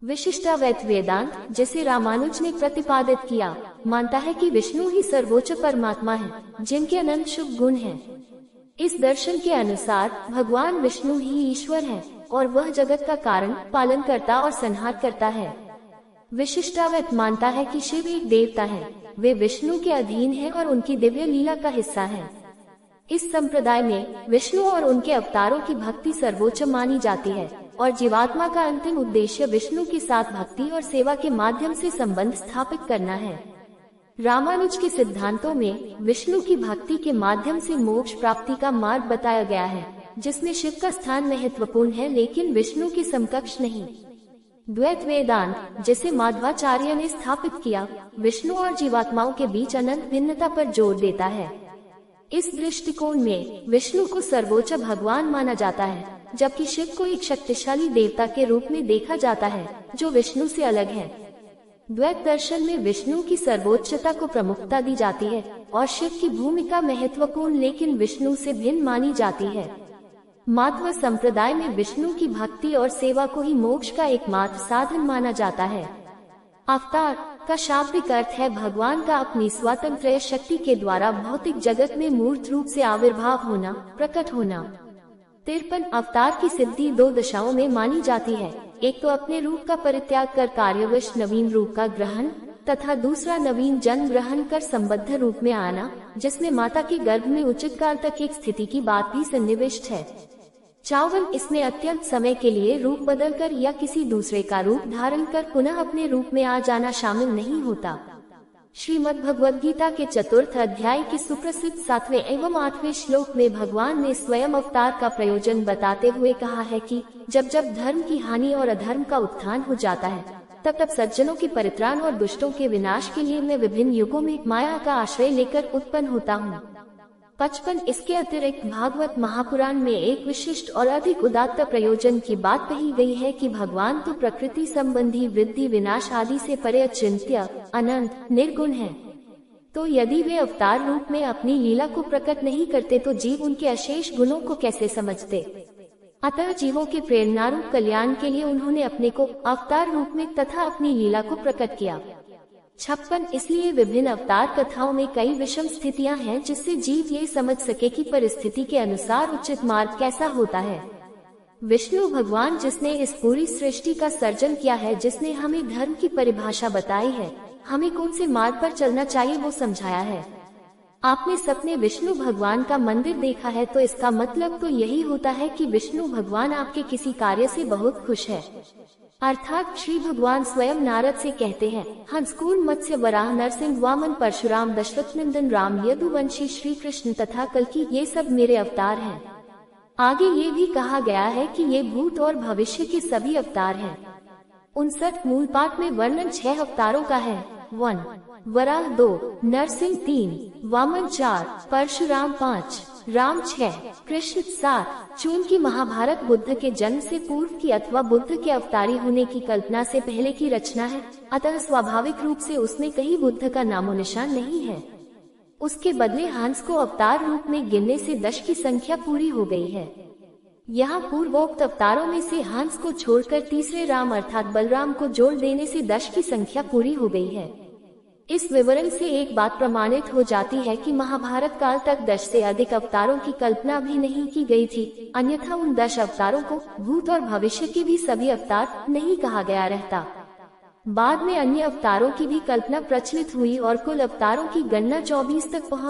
विशिष्टाद्वैत वेदांत, जिसे रामानुज ने प्रतिपादित किया, मानता है कि विष्णु ही सर्वोच्च परमात्मा है, जिनके अनंत शुभ गुण हैं। इस दर्शन के अनुसार भगवान विष्णु ही ईश्वर है और वह जगत का कारण, पालनकर्ता और संहार करता है। विशिष्टाद्वैत मानता है कि शिव एक देवता है, वे विष्णु के अधीन हैं और उनकी दिव्य लीला का हिस्सा हैं। इस संप्रदाय में विष्णु और उनके अवतारों की भक्ति सर्वोच्च मानी जाती है और जीवात्मा का अंतिम उद्देश्य विष्णु के साथ भक्ति और सेवा के माध्यम से संबंध स्थापित करना है। रामानुज के सिद्धांतों में विष्णु की भक्ति के माध्यम से मोक्ष प्राप्ति का मार्ग बताया गया है, जिसमें शिव का स्थान महत्वपूर्ण है लेकिन विष्णु के समकक्ष नहीं। द्वैत वेदांत, जिसे माधवाचार्य ने स्थापित किया, विष्णु और जीवात्माओं के बीच अनंत भिन्नता पर जोर देता है। इस दृष्टिकोण में विष्णु को सर्वोच्च भगवान माना जाता है, जबकि शिव को एक शक्तिशाली देवता के रूप में देखा जाता है, जो विष्णु से अलग है। द्वैत दर्शन में विष्णु की सर्वोच्चता को प्रमुखता दी जाती है और शिव की भूमिका महत्वपूर्ण लेकिन विष्णु से भिन्न मानी जाती है। माध्व संप्रदाय में विष्णु की भक्ति और सेवा को ही मोक्ष का एकमात्र साधन माना जाता है। अवतार का शाब्दिक अर्थ है भगवान का अपनी स्वतंत्र शक्ति के द्वारा भौतिक जगत में मूर्त रूप से आविर्भाव होना, प्रकट होना। 53 अवतार की सिद्धि 2 दशाओं में मानी जाती है, एक तो अपने रूप का परित्याग कर कार्यवश नवीन रूप का ग्रहण तथा दूसरा नवीन जन्म ग्रहण कर संबद्ध रूप में आना, जिसमें माता के गर्भ में उचित काल तक एक स्थिति की बात भी सन्निविष्ट है। 54 इसमें अत्यंत समय के लिए रूप बदलकर या किसी दूसरे का रूप धारण कर पुनः अपने रूप में आ जाना शामिल नहीं होता। श्रीमद् भगवद गीता के 4th अध्याय के सुप्रसिद्ध 7वें एवं 8वें श्लोक में भगवान ने स्वयं अवतार का प्रयोजन बताते हुए कहा है कि जब जब धर्म की हानि और अधर्म का उत्थान हो जाता है, तब तब सज्जनों की परित्राण और दुष्टों के विनाश के लिए मैं विभिन्न युगों में माया का आश्रय लेकर उत्पन्न होता हूँ। 55 इसके अतिरिक्त भागवत महापुराण में एक विशिष्ट और अधिक उदात्त प्रयोजन की बात कही गई है कि भगवान तो प्रकृति संबंधी वृद्धि विनाश आदि से परे अचिंत्य, अनंत, निर्गुण है। तो यदि वे अवतार रूप में अपनी लीला को प्रकट नहीं करते तो जीव उनके अशेष गुणों को कैसे समझते। अतः जीवों के प्रेरणारूप कल्याण के लिए उन्होंने अपने को अवतार रूप में तथा अपनी लीला को प्रकट किया। 56 इसलिए विभिन्न अवतार कथाओं में कई विषम स्थितियां हैं जिससे जीव ये समझ सके कि परिस्थिति के अनुसार उचित मार्ग कैसा होता है। विष्णु भगवान जिसने इस पूरी सृष्टि का सर्जन किया है, जिसने हमें धर्म की परिभाषा बताई है, हमें कौन से मार्ग पर चलना चाहिए वो समझाया है। आपने सपने विष्णु भगवान का मंदिर देखा है तो इसका मतलब तो यही होता है कि विष्णु भगवान आपके किसी कार्य से बहुत खुश है। अर्थात श्री भगवान स्वयं नारद से कहते हैं, हंस कूर्म मत्स्य वराह नरसिंह वामन परशुराम दशरथ नंदन राम यदुवंशी श्री कृष्ण तथा कल्कि ये सब मेरे अवतार हैं। आगे ये भी कहा गया है कि ये भूत और भविष्य के सभी अवतार हैं। 59 मूल पाठ में वर्णन 6 अवतारों का है। 1 वराह 2, नरसिंह 3, वामन 4, परशुराम 5, राम 6, कृष्ण 7। चून की महाभारत बुद्ध के जन्म से पूर्व की अथवा बुद्ध के अवतारी होने की कल्पना से पहले की रचना है, अतः स्वाभाविक रूप से उसमें कहीं बुद्ध का नामो निशान नहीं है। उसके बदले हंस को अवतार रूप में गिनने से 10 की संख्या पूरी हो गई है। यहाँ पूर्वोक्त अवतारों में से हंस को छोड़कर तीसरे राम अर्थात बलराम को जोड़ देने से 10 की संख्या पूरी हो गई है। इस विवरण से एक बात प्रमाणित हो जाती है कि महाभारत काल तक 10 से अधिक अवतारों की कल्पना भी नहीं की गई थी, अन्यथा उन 10 अवतारों को भूत और भविष्य के भी सभी अवतार नहीं कहा गया रहता। बाद में अन्य अवतारों की भी कल्पना प्रचलित हुई और कुल अवतारों की गणना 24 तक पहुंच